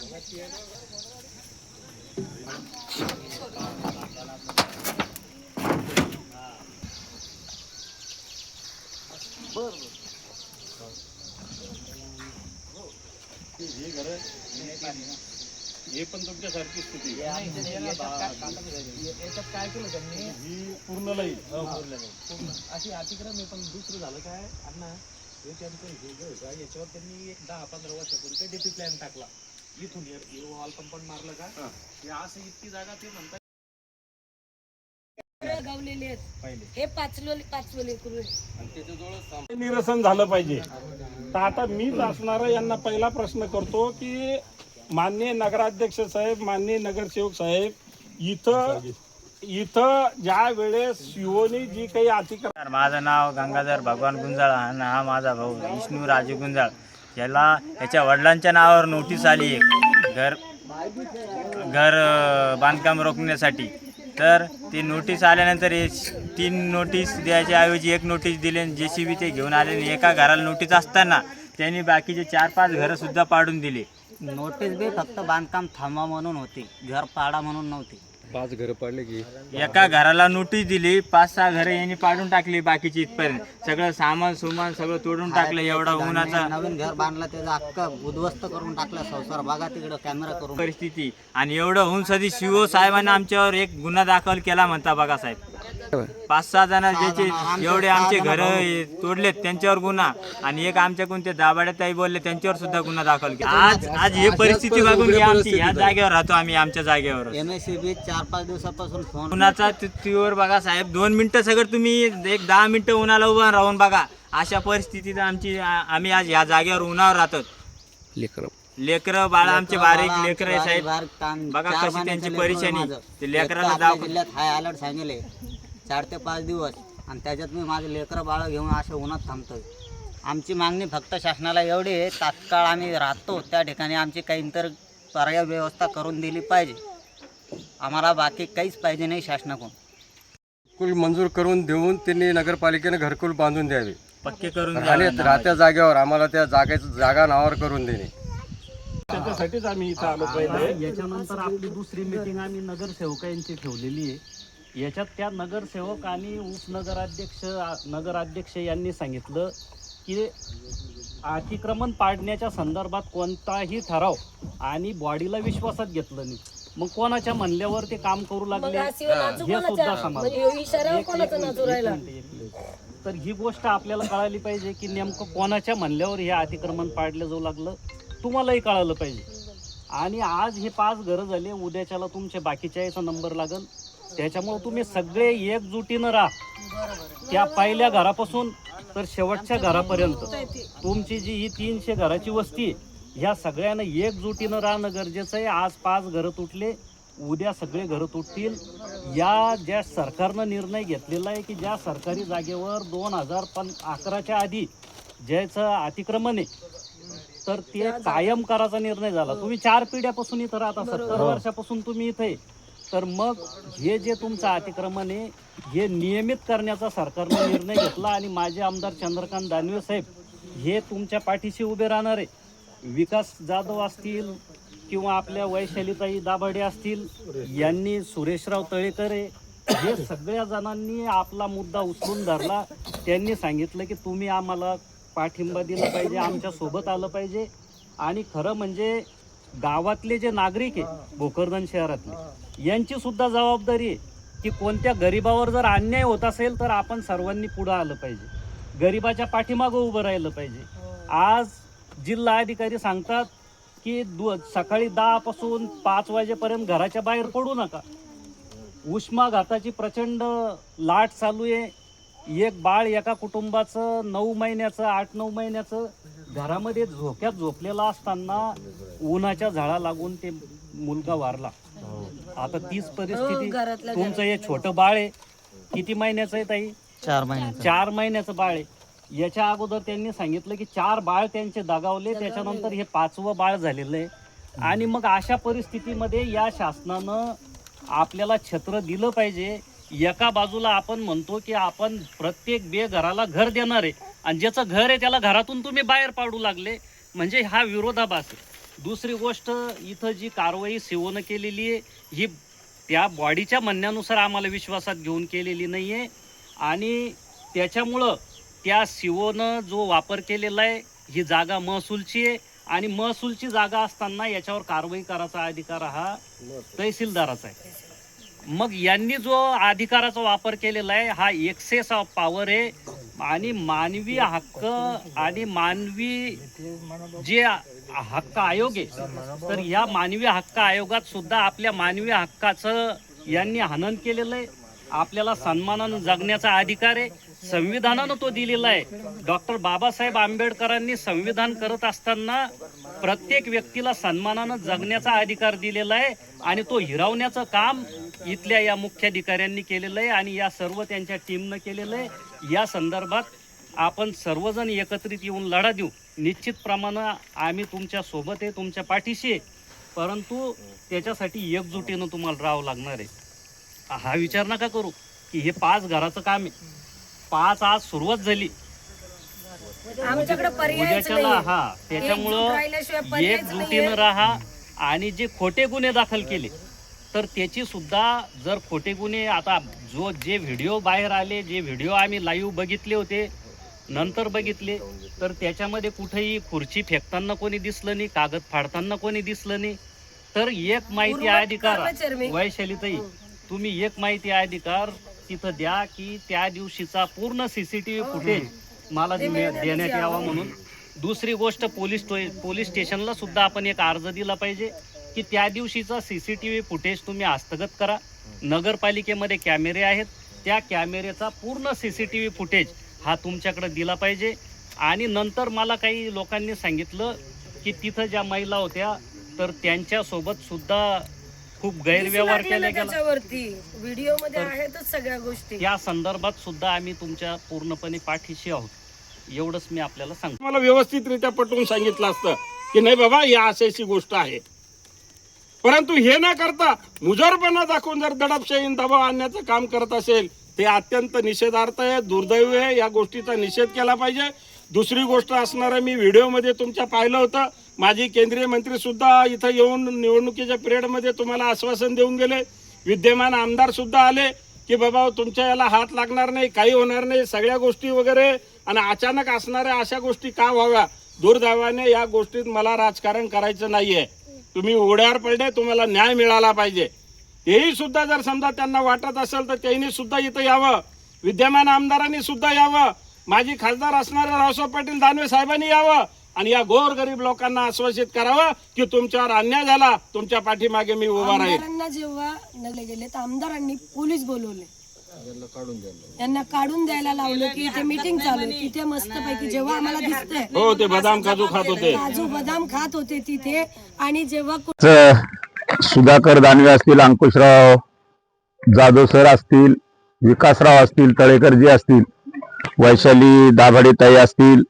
हे पण तुमच्यासारखी स्थिती याच्यात काय केलं त्यांनी ही पूर्ण लाईन पूर्ण अशी अतिक्रम आहे. पण दुसरं झालं काय अण्णा, हे त्यांचं हे जे होतं याच्यावर त्यांनी एक 10-15 वर्षापूर्वी ते डीपी प्लॅन टाकला. इथून वॉल कंपाऊंड मारलं का हे असं इतकी जागा ते म्हणतात गावलेले आहेत हे पाचवले करू निरसन झालं पाहिजे. तर आता मीच असणारा यांना पहिला प्रश्न करतो की माननीय नगराध्यक्ष साहेब, माननीय नगरसेवक साहेब, इथं ज्या वेळेस शिवोनी जी काही अतिक्रमण, माझं नाव गंगाधर भगवान गुंजाळ आणि हा माझा भाऊ विष्णू राजू गुंजाळ. याच्या वडिलांच्या नावावर नोटीस आली आहे घर बांधकाम रोखण्यासाठी. तर ती नोटीस आल्यानंतर 3 नोटीस द्यायच्या ऐवजी 1 नोटीस दिली. JCB ते घेऊन आले आणि एका घराला नोटीस असताना त्यांनी बाकीचे 4-5 घरंसुद्धा पाडून दिली. नोटीस बी फक्त बांधकाम थांबा म्हणून होती, घर पाडा म्हणून नव्हती. 5 घरं पाडले की एका घराला नोटीस दिली, 5-6 घरं यांनी पाडून टाकली. बाकीची इथपर्यंत सगळं सामान सगळं तोडून टाकलं. एवढा उन्हाचा नवीन घर बांधलं त्याचं अख्खं उद्ध्वस्त करून टाकलं. संसार बघा तिकडं कॅमेरा करून परिस्थिती. आणि एवढं होऊन सदी शिवो साहेबांनी आमच्यावर एक गुन्हा दाखल केला म्हणता बघा साहेब. 5-6 जण ज्याचे एवढे आमचे घर तोडलेत त्यांच्यावर गुन्हा, आणि एक आमच्याकडून ते दाभाड्याताई बोलले त्यांच्यावर सुद्धा गुन्हा दाखल केला. आज हे परिस्थिती बघून आमची ह्या जागेवर राहतो आम्ही, आमच्या जागेवर. MSCB 4-5 दिवसापासून फोन उन्हाचा तिथीवर बघा साहेब, 2 मिनिटं सगळं तुम्ही एक 10 मिनिटं उन्हाला उभं राहून बघा. अशा परिस्थितीत आम्ही आज ह्या जागेवर उन्हावर राहतो. लेकरं बाळा आमचे बारीक लेकरं साहेब बघा कशी त्यांची परेशानी. ते लेकराला जिल्ह्यात हाय अलर्ट सांगितले 4 ते 5 दिवस, आणि त्याच्यात मी माझे लेकरं बाळं घेऊन अशा उन्हात थांबतोय. आमची मागणी फक्त शासनाला एवढी आहे, तात्काळ आम्ही राहतो त्या ठिकाणी आमची काहीतरी पर्याय व्यवस्था करून दिली पाहिजे. आम्हाला बाकी काहीच पाहिजे नाही शासनाकडून. घरकुल मंजूर करून देऊन त्यांनी नगरपालिकेने घरकुल बांधून द्यावे, पक्के करून आणि राहत्या जागेवर आम्हाला त्या जागा नावावर करून देणे. त्याच्यासाठीच आम्ही इथं आलो पहिले. याच्यानंतर आपली दुसरी मीटिंग आम्ही नगरसेवकांची ठेवलेली आहे. याच्यात त्या नगरसेवक आणि नगराध्यक्ष यांनी सांगितलं की अतिक्रमण पाडण्याच्या संदर्भात कोणताही ठराव आणि बॉडीला विश्वासात घेतलं नाही. मग कोणाच्या म्हणल्यावर ते काम करू लागले हे सुद्धा समाज. तर ही गोष्ट आपल्याला कळाली पाहिजे की नेमकं कोणाच्या म्हणल्यावर हे अतिक्रमण पाडलं जाऊ लागलं, तुम्हालाही कळालं पाहिजे. आणि आज हे 5 घरं झाले, उद्याच्याला तुमचे बाकीच्या याचा नंबर लागल. त्याच्यामुळे तुम्ही सगळे एकजुटीनं राहा. त्या पहिल्या घरापासून तर शेवटच्या घरापर्यंत तुमची जी ही 300 घराची वस्ती आहे, ह्या सगळ्यांना एकजुटीनं राहणं गरजेचं आहे. आज 5 घरं तुटले, उद्या सगळे घरं तुटतील. ज्या सरकारनं निर्णय घेतलेला आहे की ज्या सरकारी जागेवर 2011च्या आधी ज्याचं अतिक्रमण आहे तर ते कायम करायचा निर्णय झाला. तुम्ही 4 पिढ्यापासून इथं राहता, 70 वर्षापासून तुम्ही इथे आहे. तर मग हे जे तुमचं अतिक्रमण आहे हे नियमित करण्याचा सरकारने निर्णय घेतला. आणि माझे आमदार चंद्रकांत दानवे साहेब हे तुमच्या पाठीशी उभे राहणार आहे. विकास जाधव असतील किंवा आपल्या वैशालीताई दाभाडे असतील, यांनी सुरेशराव तळेकर हे सगळ्या जणांनी आपला मुद्दा उचलून धरला. त्यांनी सांगितलं की तुम्ही आम्हाला पाठिंबा दिला पाहिजे, आमच्या सोबत आलं पाहिजे. आणि खरं म्हणजे गावातले जे नागरिक आहे भोकरदन शहरातले, यांची सुद्धा जबाबदारी आहे की कोणत्या गरिबावर जर अन्याय होत असेल तर आपण सर्वांनी पुढं आलं पाहिजे, गरिबाच्या पाठीमागं उभं राहिलं पाहिजे. आज जिल्हा अधिकारी सांगतात की सकाळी 10 पासून 5 वाजेपर्यंत घराच्या बाहेर पडू नका. उष्माघाताची प्रचंड लाट चालू आहे. एक बाळ एका कुटुंबाचं 9 महिन्याचं 8-9 महिन्याचं घरामध्ये झोक्यात झोपलेला असताना उन्हाच्या झळा लागून ते मुलगा वारला. आता तीच परिस्थिती. तुमचं हे छोटं बाळ आहे, किती महिन्याचं आहे ताई? 4 महिन्याचं बाळ आहे. याच्या अगोदर त्यांनी सांगितलं की 4 बाळ त्यांचे दगावले, त्याच्यानंतर हे 5वं बाळ झालेलं आहे. आणि मग अशा परिस्थितीमध्ये या शासनानं आपल्याला छत्र दिलं पाहिजे. एका बाजूला आपण म्हणतो की आपण प्रत्येक बेघराला घर देणार आहे, आणि ज्याचं घर आहे त्याला घरातून तुम्ही बाहेर पाडू लागले, म्हणजे हा विरोधाभास आहे. दुसरी गोष्ट, इथं जी कारवाई सीओनं केलेली आहे ही त्या बॉडीच्या म्हणण्यानुसार आम्हाला विश्वासात घेऊन केलेली नाही आहे आणि त्याच्यामुळं त्या सीओनं जो वापर केलेला आहे ही जागा महसूलची आहे आणि महसूलची जागा असताना याच्यावर कारवाई करायचा अधिकार हा तहसीलदाराचा आहे. मग यांनी जो अधिकाराचा वापर केलेला आहे हा एक्सेस ऑफ पॉवर आहे आणि मानवी हक्क आणि मानवी जे हक्क आयोग आहे तर या मानवी हक्क आयोगात सुद्धा आपल्या मानवी हक्काचं यांनी हनन केलेलं आहे. आपल्याला सन्मानानं जगण्याचा अधिकार आहे, संविधानानं तो दिलेला आहे. डॉक्टर बाबासाहेब आंबेडकरांनी संविधान करत असताना प्रत्येक व्यक्तीला सन्मानानं जगण्याचा अधिकार दिलेला आहे आणि तो हिरावण्याचं काम इथल्या या मुख्याधिकाऱ्यांनी केलेलं आहे आणि या सर्व त्यांच्या टीमनं केलेलं आहे. या संदर्भात आपण सर्वजण एकत्रित येऊन लढा देऊ. निश्चितप्रमाणे आम्ही तुमच्या सोबत आहे, तुमच्या पाठीशी आहे, परंतु त्याच्यासाठी एकजुटीनं तुम्हाला राहावं लागणार आहे. हा विचार नका करू की हे 5 घराचं काम आहे, 5 आज सुरुवात झाली आमच्याकडे पर्यायच उद्याच्याला. नाही. हा त्याच्यामुळं राहिल्याशिवाय पर्यायच एकजुटीनं राहा आणि जे खोटे गुन्हे दाखल केले तर त्याची सुद्धा जर खोटे गुन्हे आता जे व्हिडिओ बाहेर आले, जे व्हिडिओ आम्ही लाईव्ह बघितले होते नंतर बघितले तर त्याच्यामध्ये कुठेही खुर्ची फेकताना कोणी दिसलं नाही, कागद फाडताना कोणी दिसलं नाही. तर एक माहिती अधिकार वैशालीताई तुम्ही एक माहिती अधिकार तिथं द्या की त्या दिवशीचा पूर्ण CCTV फुटेज मला देण्यात यावा म्हणून. दुसरी गोष्ट, पोलीस स्टेशनला सुद्धा आपण एक अर्ज दिला पाहिजे की त्या दिवशीचा CCTV फुटेज तुम्ही हस्तगत करा. नगरपालिकेमध्ये कॅमेरे आहेत, त्या कॅमेरेचा पूर्ण CCTV फुटेज हा तुमच्याकडे दिला पाहिजे. आणि नंतर मला काही लोकांनी सांगितलं की तिथं ज्या महिला होत्या तर त्यांच्यासोबत सुद्धा खूप गैरव्यवहार केला गेला. त्याच्यावरती व्हिडिओ मध्ये आहेतच सगळ्या गोष्टी. या संदर्भात सुद्धा आम्ही तुमच्या पूर्णपणे पाठीशी आहोत, एवढंच मी आपल्याला सांगतो. मला व्यवस्थितरित्या पटवून सांगितलं असतं की नाही बाबा या अशी गोष्ट आहे, परंतु हे न करता मुजोरपणा दाखवून जर दडपशाही दबाव आणण्याचं काम करत असेल ते अत्यंत निषेधार्थ आहे, दुर्दैव आहे. या गोष्टीचा निषेध केला पाहिजे. दुसरी गोष्ट असणारं, मी व्हिडिओमध्ये तुमच्या पाहिलं होतं, माजी केंद्रीय मंत्री सुद्धा इथं येऊन निवडणुकीच्या पिरियडमध्ये तुम्हाला आश्वासन देऊन गेले. विद्यमान आमदार सुद्धा आले की बाबा तुमच्या याला हात लागणार नाही, काही होणार नाही, सगळ्या गोष्टी वगैरे. आणि अचानक असणाऱ्या अशा गोष्टी का व्हाव्या? दुर्दैवाने या गोष्टीत मला राजकारण करायचं नाहीये. तुम्ही उघड्यावर पडले, तुम्हाला न्याय मिळाला पाहिजे. तेही सुद्धा जर समजा त्यांना वाटत असेल तर त्यांनी सुद्धा इथं यावं, विद्यमान आमदारांनी सुद्धा यावं, माजी खासदार असणारे रावसाहेब पाटील दानवे साहेबांनी यावं आणि या गोरगरीब लोकांना आश्वासित करावं की तुमच्यावर अन्याय झाला, तुमच्या पाठीमागे मी उभा राहील. आमदारांना जेव्हा नगले गेले तर आमदारांनी पोलीस बोलवले, त्यांना काढून द्यायला लावलं की इथे मीटिंग चालू आहे. तिथे मस्तपैकी जेव्हा आम्हाला दिसतंय हो ते बदाम काजू खात होते, काजू बदाम खात होते तिथे. आणि जेव्हा सुधाकर दानवे असतील, अंकुशराव जाधव सर असतील, विकासराव असतील, तळेकरजी असतील, वैशाली दाभाडेताई असतील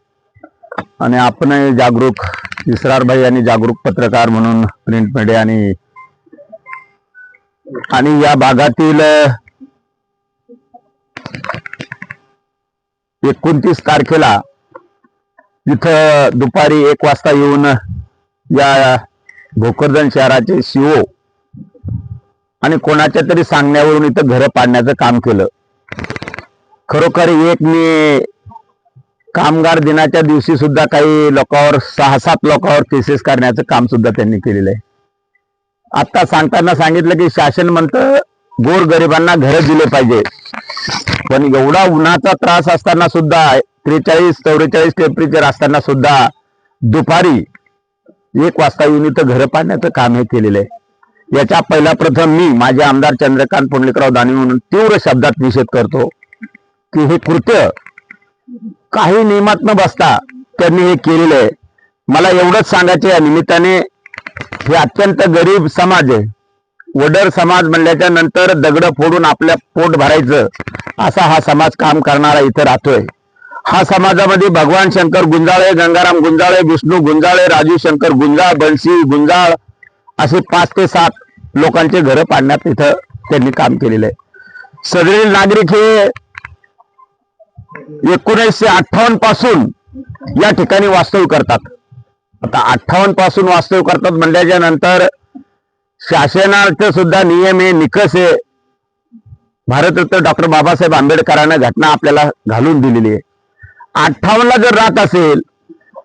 आणि आपण जागरूक इसरारभाई आणि जागरूक पत्रकार म्हणून प्रिंट मीडिया आणि या भागातील 29 तारखेला इथं दुपारी 1 वाजता येऊन या भोकरदन शहराचे सीओ आणि कोणाच्या तरी सांगण्यावरून इथं घरं पाडण्याचं काम केलं. खरोखर एक मी कामगार दिनाच्या दिवशी सुद्धा काही लोकांवर 6-7 लोकांवर केसेस करण्याचं काम सुद्धा त्यांनी केलेलं आहे. आता सांगताना सांगितलं की शासन म्हणतं गोरगरिबांना घरं दिले पाहिजे, पण एवढा उन्हाचा त्रास असताना सुद्धा 43-44 टेम्परेचर असताना सुद्धा दुपारी 1 वाजता येऊन इथं घरं पाडण्याचं काम हे केलेलं आहे. याच्या पहिला प्रथम मी माझे आमदार चंद्रकांत पुंडलिकराव दानवे म्हणून तीव्र शब्दात निषेध करतो की हे कृत्य काही नियमात न बसता त्यांनी हे केलेलं आहे. मला एवढंच सांगायचं या निमित्ताने, हे अत्यंत गरीब समाज आहे. वडर समाज म्हणल्याच्या नंतर दगड फोडून आपल्या पोट भरायचं असा हा समाज काम करणारा इथं राहतोय. हा समाजामध्ये भगवान शंकर गुंजाळे, गंगाराम गुंजाळे, विष्णू गुंजाळे, राजू शंकर गुंजाळ, बंशी गुंजाळ असे 5 ते 7 लोकांचे घरं पाडण्यात इथं त्यांनी काम केलेलं आहे. सदरील नागरिक हे 1958 पासून या ठिकाणी वास्तव्य करतात. आता 58 पासून वास्तव करतात म्हणल्याच्या नंतर शासनाचे सुद्धा नियम आहे, निकष आहे. भारतरत्न डॉक्टर बाबासाहेब आंबेडकरांना घटना आपल्याला घालून दिलेली आहे. 58ला जर राहत असेल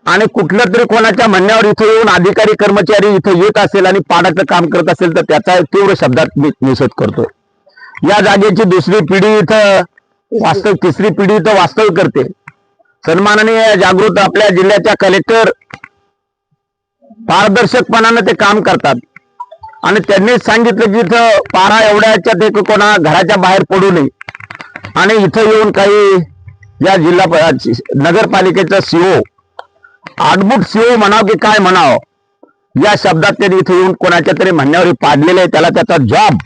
आणि कुठल्या तरी कोणाच्या म्हणण्यावर इथे येऊन अधिकारी कर्मचारी इथे येत असेल आणि पाडाचं काम करत असेल तर त्याचा तीव्र शब्दात मी निषेध करतोय. या जागेची दुसरी पिढी इथं वास्तव, तिसरी पिढी इथं वास्तव करते. सन्माननीय जागृत आपल्या जिल्ह्याच्या कलेक्टर पारदर्शकपणानं ते काम करतात आणि त्यांनीच सांगितलं की इथं पारा एवढ्याच्यात एक कोणा घराच्या बाहेर पडू नये आणि इथं येऊन काही या जिल्हा नगरपालिकेचा सीओ, आडमुठ सीओ म्हणाव की काय म्हणावं, या शब्दात त्यांनी इथे येऊन कोणाच्या तरी म्हणण्यावर पाडलेले आहे. त्याला त्याचा जॉब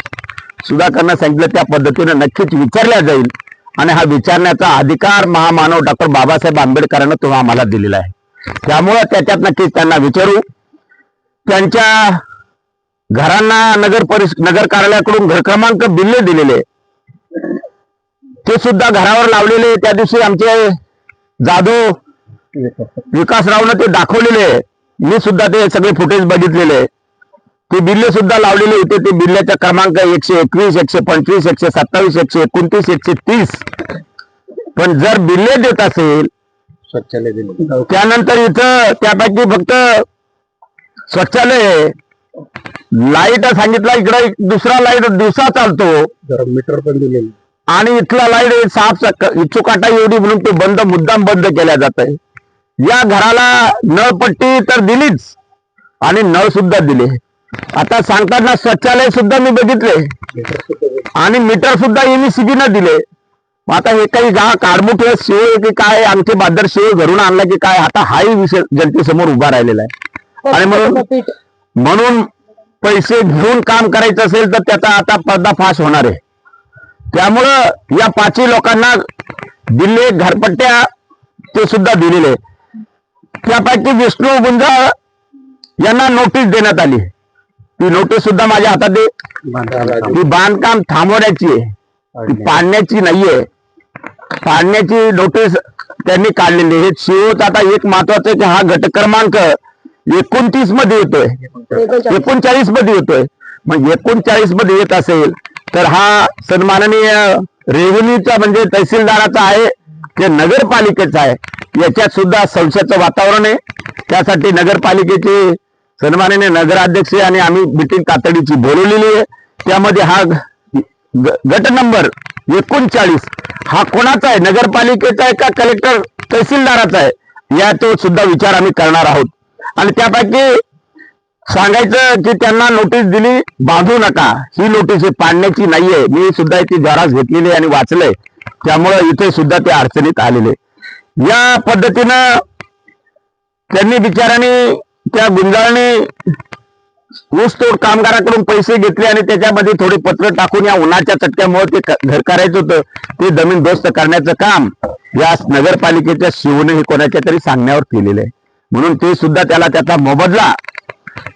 सुधाकरनं सांगितलं त्या पद्धतीने नक्कीच विचारल्या जाईल आणि हा विचारण्याचा अधिकार महामानव डॉक्टर बाबासाहेब आंबेडकरांना तो आम्हाला दिलेला आहे. त्यामुळं त्याच्यात नक्कीच त्यांना विचारू. त्यांच्या घरांना नगर कार्यालयाकडून घर क्रमांक बिल्ले दिलेले ते सुद्धा घरावर लावलेले. त्या दिवशी आमचे जाधव विकासरावनं ते दाखवलेले, मी सुद्धा ते सगळे फुटेज बघितलेले. ते बिल्ले सुद्धा लावलेले होते. ते बिल्ल्याचा क्रमांक 121, 125, 127, 129, 130. पण जर बिल्ले देत असेल शौचालय दिले, त्यानंतर इथं त्यापैकी फक्त शौचालय, लाईट सांगितला इकडे दुसरा लाईट दिवसा चालतो मीटर पण दिले आणि इथला लाईट साफ इच्छुकाटा एवढी म्हणून ते मुद्दाम बंद केल्या जात आहे. या घराला नळपट्टी तर दिलीच आणि नळ सुद्धा दिले. आता सांगताना शौचालय सुद्धा मी बघितले आणि मीटर सुद्धा MSCB न दिले. आता हे काही काडमुठ शिव की काय आमचे बादर शिव घरून आणला की काय, आता हाही विषय जनतेसमोर उभा राहिलेला आहे. आणि म्हणून पैसे घेऊन काम करायचं असेल तर त्याचा आता पर्दाफाश होणार आहे. त्यामुळं या 5 लोकांना दिले घरपट्ट्या ते सुद्धा दिलेले. त्यापैकी विष्णू गुंजाळ यांना नोटीस देण्यात आली. ती नोटीस सुद्धा माझ्या हातात आहे. ती बांधकाम थांबवण्याची आहे, ती पाडण्याची नाहीये. पाडण्याची नोटीस त्यांनी काढलेली. हे शिवच आता एक महत्वाचं की हा गट क्रमांक 29 मध्ये येतोय, 39 मध्ये येतोय. मग 39 मध्ये येत असेल तर हा सन्माननीय रेव्हेन्यूचा म्हणजे तहसीलदाराचा आहे की नगरपालिकेचा आहे, याच्यात सुद्धा संशयाचं वातावरण आहे. त्यासाठी नगरपालिकेचे सन्माननीय नगराध्यक्ष आणि आम्ही मीटिंग तातडीची बोलवलेली आहे. त्यामध्ये हा गट नंबर 39 हा कोणाचा आहे, नगरपालिकेचा आहे का कलेक्टर तहसीलदाराचा आहे, या तो सुद्धा विचार आम्ही करणार आहोत. आणि त्यापैकी सांगायचं की त्यांना नोटीस दिली बांधू नका, ही नोटीस पाडण्याची नाहीये. मी सुद्धा ती झेरॉक्स घेतलेली आणि वाचलंय. त्यामुळे इथे सुद्धा ते अडचणीत आलेले. या पद्धतीनं त्यांनी बिचारांनी त्या गुंजाळने ऊसतोड कामगाराकडून पैसे घेतले आणि त्याच्यामध्ये थोडे पत्र टाकून या उन्हाच्या चटक्यामुळे ते घर करायचं होतं ते जमीन दोस्त करण्याचं काम या नगरपालिकेच्या शिवने हे कोणाच्या तरी सांगण्यावर केलेलं आहे. म्हणून ते सुद्धा त्याला त्याचा मोबदला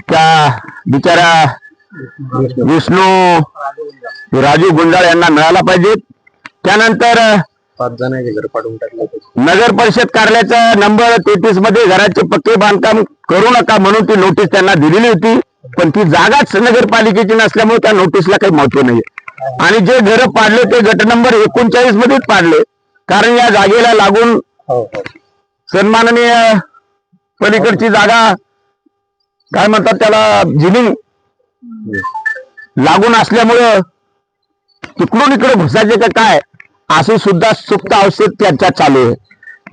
त्या बिचारा विष्णू राजू गुंजाळ यांना मिळाला पाहिजे. त्यानंतर 5 जणांचे घर पाडून टाकले. नगर परिषद कार्यालयाचा नंबर 33 मध्ये घराचे पक्के बांधकाम करू नका म्हणून ती नोटीस त्यांना दिलेली होती. पण ती जागाच नगरपालिकेची नसल्यामुळे त्या नोटीसला काही महत्व नाही. आणि जे घर पाडले ते गट नंबर 39 मध्येच पाडले, कारण या जागेला लागून सन्माननीय पलीकडची जागा काय म्हणतात त्याला जिनिंग लागून असल्यामुळं तिकडून इकडे घुसायचे का काय अशी सुद्धा सुप्त अवस्थेत चर्चा चालू आहे.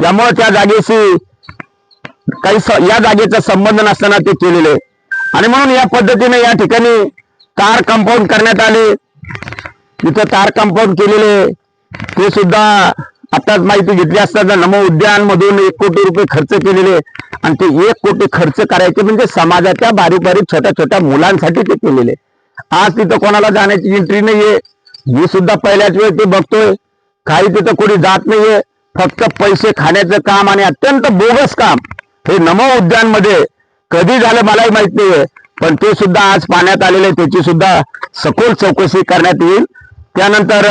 त्यामुळे त्या जागेशी काही या जागेचा संबंध नसताना ते केलेले आणि म्हणून या पद्धतीने या ठिकाणी तार कंपाऊंड करण्यात आले. तिथं तार कंपाऊंड केलेले ते सुद्धा आताच माहिती घेतली असताना नमो उद्यान मधून 1 कोटी रुपये खर्च केलेले आणि ते 1 कोटी खर्च करायचे म्हणजे समाजाच्या बारीक बारीक छोट्या छोट्या मुलांसाठी ते केलेले. आज तिथं कोणाला जाण्याची एंट्री नाहीये. मी सुद्धा पहिल्याच वेळ ते बघतोय. काही तिथं कोणी जात नाहीये. फक्त पैसे खाण्याचं काम आणि अत्यंत बोगस काम हे नमो उद्यान मध्ये कधी झालं मलाही माहित नाहीये. पण ते सुद्धा आज पाण्यात आलेले, त्याची सुद्धा सखोल चौकशी करण्यात येईल. त्यानंतर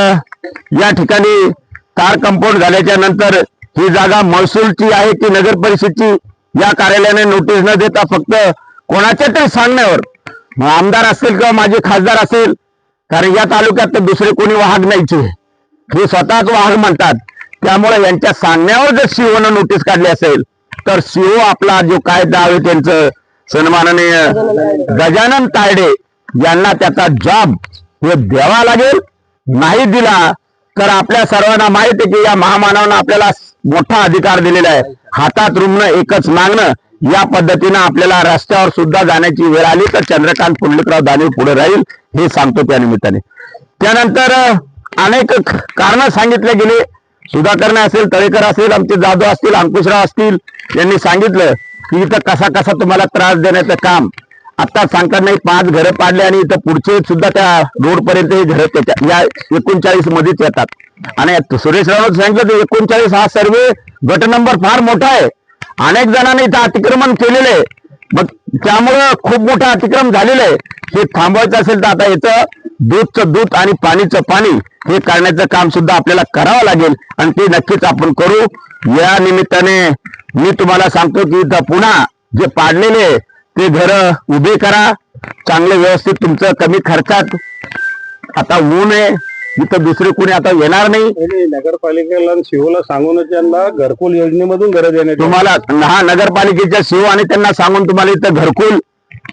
या ठिकाणी तार कंपाऊंड झाल्याच्या नंतर ही जागा महसूलची आहे की नगर परिषदची या कार्यालयाने नोटीस न देता फक्त कोणाच्या तरी सांगण्यावर, मग आमदार असेल किंवा माझे खासदार असेल, कारण या तालुक्यात तर दुसरे कोणी वाहक नाहीचे, हे स्वतःच वाहक म्हणतात. त्यामुळे यांच्या सांगण्यावर जर सीओनं नोटीस काढली असेल तर सीओ आपला जो काय दाव आहे त्यांचं सन्माननीय गजानन तायडे यांना त्याचा जॉब हे द्यावा लागेल. नाही दिला तर आपल्या सर्वांना माहिती आहे की या महामानवानं आपल्याला मोठा अधिकार दिलेला आहे. हातात रुमणं एकच मागणं, या पद्धतीनं आपल्याला रस्त्यावर सुद्धा जाण्याची वेळ आली तर चंद्रकांत पुंडलिकराव दानवे पुढे राहील, हे सांगतो त्या निमित्ताने. त्यानंतर अनेक कारणं सांगितले गेले. सुधाकर असेल, तळेकर असेल, आमचे जाधव असतील, अंकुशराव असतील, यांनी सांगितलं की इथं कसा कसा तुम्हाला त्रास देण्याचं काम. आता सांगतात नाही 5 घरं पाडले आणि इथं पुढचे सुद्धा त्या रोड पर्यंत हे घरं त्याच्या या 39 मध्येच येतात. आणि सुरेश रावत सांगितलं तर 39 हा सर्वे गट नंबर फार मोठा आहे. अनेक जणांनी इथं अतिक्रमण केलेलं आहे. मग त्यामुळं खूप मोठं अतिक्रमण झालेलं आहे. हे थांबवायचं असेल तर आता इथं दूधचं दूध आणि पाणीचं पाणी हे करण्याचं काम सुद्धा आपल्याला करावं लागेल आणि ते नक्कीच आपण करू. या निमित्ताने मी तुम्हाला सांगतो की इथं पुन्हा जे पाडलेले ते घर उभे करा, चांगले व्यवस्थित, तुमचं कमी खर्चात. आता ऊन आहे, इथं दुसरे कोणी आता येणार नाही. नगरपालिकेला सीओला सांगूनच यांना घरकुल योजनेमधून घरं देण्यात तुम्हाला हा नगरपालिकेच्या सीओ आणि त्यांना सांगून तुम्हाला इथं घरकुल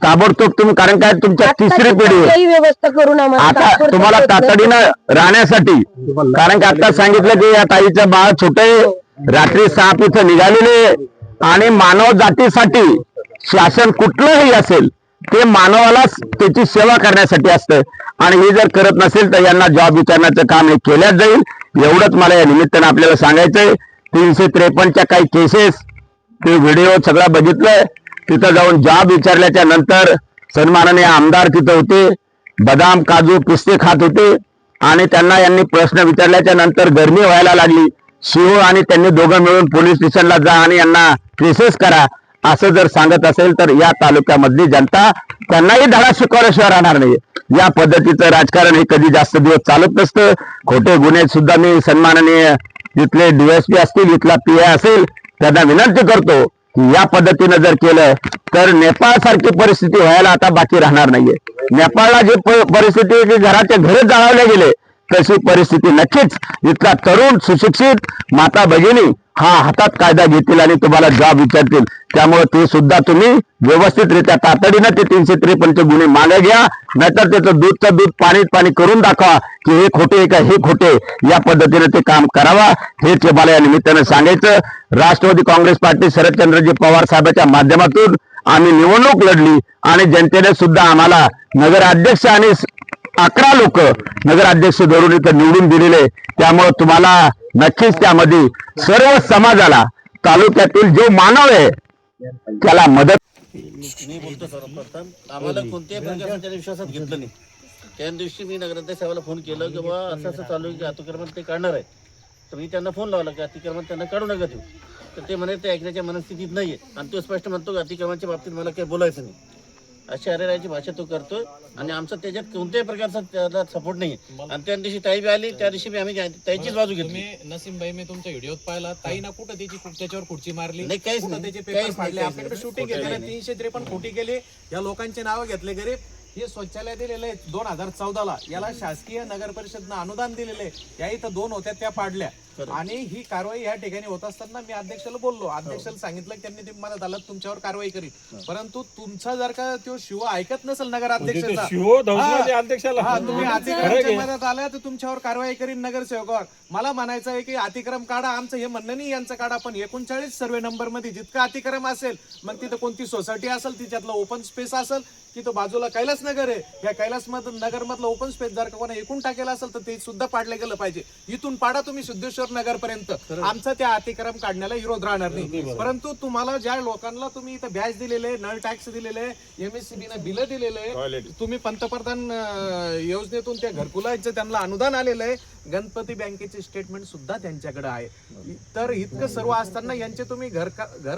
ताबडतोब तुम्ही, कारण काय तुमच्या तिसरी पिढी आहे. व्यवस्था करून आता तुम्हाला तातडीनं राहण्यासाठी, कारण की आता सांगितलं की या ताईचं बाळ छोटे रात्री 6 इथं निघालेले आणि मानव जातीसाठी शासन कुठलंही असेल ते मानवाला त्याची सेवा करण्यासाठी असतं आणि हे जर करत नसेल तर यांना जॉब विचारण्याचं काम हे केल्याच जाईल. एवढंच मला या निमित्तानं आपल्याला सांगायचंय. 353च्या काही केसेस ते व्हिडिओ सगळा बघितलंय. तिथं जाऊन जॉब विचारल्याच्या नंतर सन्माननीय आमदार तिथं होते, बदाम काजू पिस्ते खात होते आणि त्यांना यांनी प्रश्न विचारल्याच्या नंतर गरमी व्हायला लागली. सीओ आणि त्यांनी दोघं मिळून पोलीस स्टेशनला जा आणि यांना केसेस करा असं जर सांगत असेल तर या तालुक्यामधली जनता त्यांनाही धडा शिकवल्याशिवाय राहणार नाही. या पद्धतीचं राजकारण हे कधी जास्त दिवस चालत नसतं. खोटे गुन्हे सुद्धा मी सन्माननीय तिथले DSP असतील, इथला PI असेल, त्यांना विनंती करतो की या पद्धतीनं जर केलं तर नेपाळ सारखी परिस्थिती व्हायला आता बाकी राहणार नाहीये. नेपाळला जी परिस्थिती आहे की घराचे घरे जाळवले गेले, तशी परिस्थिती नक्कीच इथला तरुण सुशिक्षित माता भगिनी हा हातात कायदा घेतील आणि तुम्हाला जॉब विचारतील. त्यामुळे ते सुद्धा तुम्ही व्यवस्थितरित्या तातडीनं ते 353 गुन्हे मागे घ्या, नाहीतर त्याचं दूधचं दूध पाणी करून दाखवा की हे खोटे आहे का हे खोटे. या पद्धतीने ते काम करावा, हेच मला या निमित्तानं सांगायचं. राष्ट्रवादी काँग्रेस पार्टी शरदचंद्रजी पवार साहेबांच्या माध्यमातून आम्ही निवडणूक लढली आणि जनतेने सुद्धा आम्हाला नगराध्यक्ष आणि 11 लोक नगराध्यक्ष धरून इथं निवडून दिलेले. त्यामुळे तुम्हाला नक्कीच त्यामध्ये सर्व समाजाला, तालुक्यातील जो मानव आहे त्याला मदत. मी बोलतो सर्वप्रथम, आम्हाला कोणत्याही प्रकारचं त्याने विश्वासात घेतलं नाही. त्या दिवशी मी नगराध्यक्ष साहेबाला फोन केलं की बाबा असं असं चालू आहे की अतिक्रमण ते काढणार आहे. तर मी त्यांना फोन लावला की अतिक्रमण त्यांना काढू नका देऊ. तर ते म्हणे ते ऐकण्याच्या मनस्थितीत नाही आहे आणि तो स्पष्ट म्हणतो की अतिक्रमणाच्या बाबतीत मला काही बोलायचं नाही. अशी अरेराची भाषा तो करतोय आणि आमचा त्याच्यात कोणत्याही प्रकारचा त्याला सपोर्ट नाही. आणि त्या दिवशी ताई बी आली, त्या दिवशी आम्ही त्याचीच बाजू घेतली. नसीमबाई मी तुमच्या व्हिडिओत पाहिला, ताई ना कुठं त्याच्यावर खुर्ची मारली नाही, काहीच नाही, त्याचे काहीच पेपर फाडले. नाही, आपल्याकडे शूटिंग केलं, 353 खोटी केली, या लोकांचे नाव घेतले. गरीब हे शौचालय दिलेलं आहे 2014ला, याला शासकीय नगर परिषदनं अनुदान दिलेले. या इथं 2 होत्या त्या पाडल्या आणि ही कारवाई या ठिकाणी होत असताना मी अध्यक्षाला बोललो, अध्यक्षाला सांगितलं की त्यांनी ते मदत आलं तुमच्यावर कारवाई करील. परंतु तुमचा जर का तो शिव ऐकत नसेल नगराध्यक्षाचा, तुम्ही अतिक्रमणाच्या मदत आल्या तर तुमच्यावर कारवाई करीन नगरसेवकावर. मला म्हणायचं आहे की अतिक्रम काढा, आमचं हे म्हणणं नाही यांचं काढा, पण 39 सर्वे नंबर मध्ये जितकं अतिक्रम असेल, मग तिथं कोणती सोसायटी असेल, तिच्यातलं ओपन स्पेस असेल, तिथं बाजूला कैलास नगर आहे, या कैलास नगर मधलं ओपन स्पेस जर का कोणा एकूण टाकेला असेल तर ते सुद्धा पाडलं गेलं पाहिजे. इथून पाडा तुम्ही सिद्धेश्वर नगर पर्यंत, आमचा त्या अतिक्रम काढण्याला विरोध राहणार नाही. परंतु तुम्हाला ज्या लोकांना तुम्ही इथं बॅच दिलेले, नळ टॅक्स दिलेले, MSCB न बिल दिलेले, तुम्ही पंतप्रधान योजनेतून त्या घरकुलाचं त्यांना अनुदान आलेलं आहे, गणपती बँकेचे स्टेटमेंट सुद्धा त्यांच्याकडे आहे. तर इतकं सर्व असताना यांचे तुम्ही घर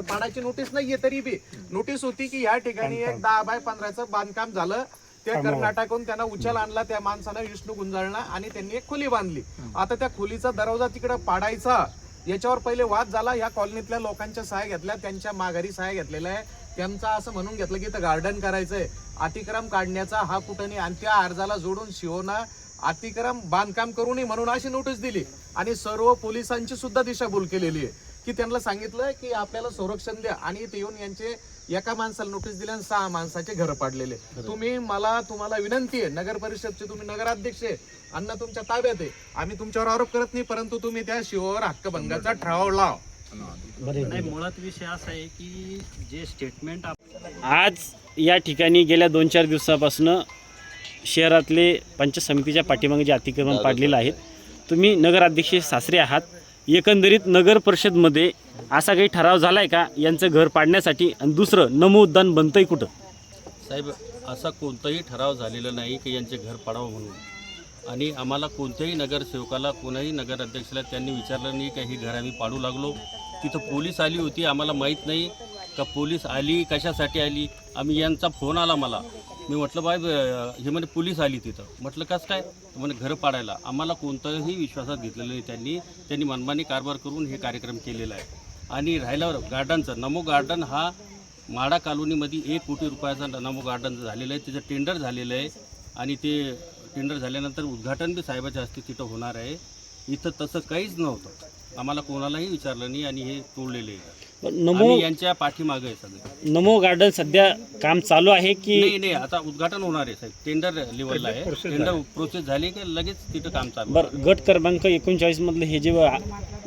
पाडायची नोटीस नाहीये, तरी बी नोटीस होती की या ठिकाणी एक 10 बाय 15चं बांधकाम झालं. त्या कर्नाटकहून त्यांना उचल आणला त्या माणसानं, विष्णू गुंजाळला, आणि त्यांनी एक खोली बांधली. आता त्या खोलीचा दरवाजा तिकडे पाडायचा याच्यावर पहिले वाद झाला. या कॉलनीतल्या लोकांच्या सहाय्या घेतल्या, त्यांच्या माघारी सहाय्या घेतलेल्या आहे. त्यांचं असं म्हणून घेतलं की इथं गार्डन करायचंय, अतिक्रम काढण्याचा हा कुठं नाही. आणि त्या अर्जाला जोडून शिवना अतिक्रम बांधकाम करू नये म्हणून अशी नोटीस दिली. आणि सर्व पोलिसांची सुद्धा दिशाभूल केलेली आहे की त्यांना सांगितलं की आपल्याला संरक्षण द्या. आणि इथे येऊन यांचे एका माणसाला नोटीस दिल्या आणि 6 माणसाचे घर पाडलेले. तुम्हाला विनंती आहे, नगर परिषदचे तुम्ही नगराध्यक्ष आहे, अन्न तुमच्या ताब्यात आहे, आम्ही तुमच्यावर आरोप करत नाही, परंतु तुम्ही त्या शिवावर हक्कभंगाचा ठराव लावा. नाही, मुळात विषय असा आहे की जे स्टेटमेंट आज या ठिकाणी गेल्या 2-4 दिवसापासून शहरातले पंचायत समितीच्या पाठीमागे जे अतिक्रमण पाडलेलं आहे, तुम्ही नगराध्यक्ष सासरे आहात, एकंदरीत नगर परिषदमध्ये असा काही ठराव झाला आहे का यांचं घर पाडण्यासाठी? आणि दुसरं, नमो उद्यान बनतंय कुठं? साहेब, असा कोणताही ठराव झालेला नाही की यांचे घर पाडावं म्हणून. आणि आम्हाला कोणत्याही नगरसेवकाला, कोणाही नगराध्यक्षाला त्यांनी विचारलं नाही की हे घर आम्ही पाडू लागलो. तिथं पोलीस आली होती, आम्हाला माहीत नाही का पोलीस आली, कशासाठी आली. यांचा फोन आला मला, मी म्हटलं बाय हे म्हणे पोलीस आली तिथं. म्हटलं कसं काय? म्हणे घर पाडायला. आम्हाला कोणतंही विश्वासात घेतलेलं नाही. त्यांनी मनमानी कारभार करून हे कार्यक्रम केलेला आहे. आणि राहिल्यावर गार्डनचं, नमो गार्डन हा माडा कॉलनीमध्ये 1 कोटी रुपयाचा नमो गार्डन झालेलं आहे. त्याचं टेंडर झालेलं आहे. आणि ते टेंडर झाल्यानंतर उद्घाटन बी साहेबाच्या हस्ते तिथं होणार आहे. इथं तसं काहीच नव्हतं, आम्हाला कोणालाही विचारलं नाही. आणि हे तोडलेले आहे. नमो यांच्या पाठीमागे आहे सगळे. नमो गार्डन सध्या काम चालू आहे की नाही, आता उद्घाटन होणार आहे साहेब. टेंडर लेवलला आहे. टेंडर प्रोसेस झाली की लगेच तिथं काम चालू. बरं, गट क्रमांक 39 मधलं हे जे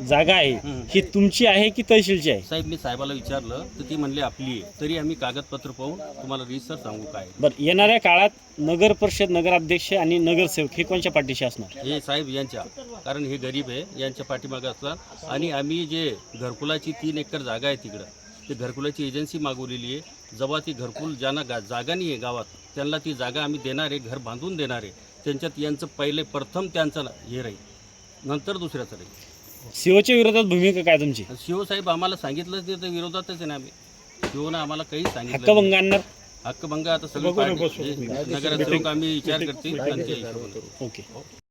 जागा आहे ही तुमची आहे की तहसीलची आहे? साहेब, मी साहेबाला विचारलं तर ती म्हणले आपली आहे. तरी आम्ही कागदपत्र पाहून तुम्हाला रिसर सांगू काय. बरं, येणाऱ्या काळात नगर परिषद, नगराध्यक्ष आणि नगरसेवक हे कोणत्या पाठीशी असणार? हे साहेब यांच्या, कारण हे गरीब आहे, यांच्या पाठीमागे असतात. आणि आम्ही जे घरकुलाची 3 एकर जागा आहे तिकडं, ते घरकुलाची एजन्सी मागवलेली आहे. जेव्हा ती घरकुल ज्यांना जागा नाही आहे गावात, त्यांना ती जागा आम्ही देणार आहे, घर बांधून देणार आहे. त्यांच्यात यांचं पहिले प्रथम त्यांचं हे राहील, नंतर दुसऱ्याचं राहील. सीओच्या विरोधात भूमिका काय तुमची? शिव साहेब आम्हाला सांगितलं ते तर विरोधातच आहे ना. आम्ही शिवनं आम्हाला काही सांगितलं हक्कभंग आणणार? हक्कभंग आता सगळं नगराध्यक्ष आम्ही विचार करतील. ओके.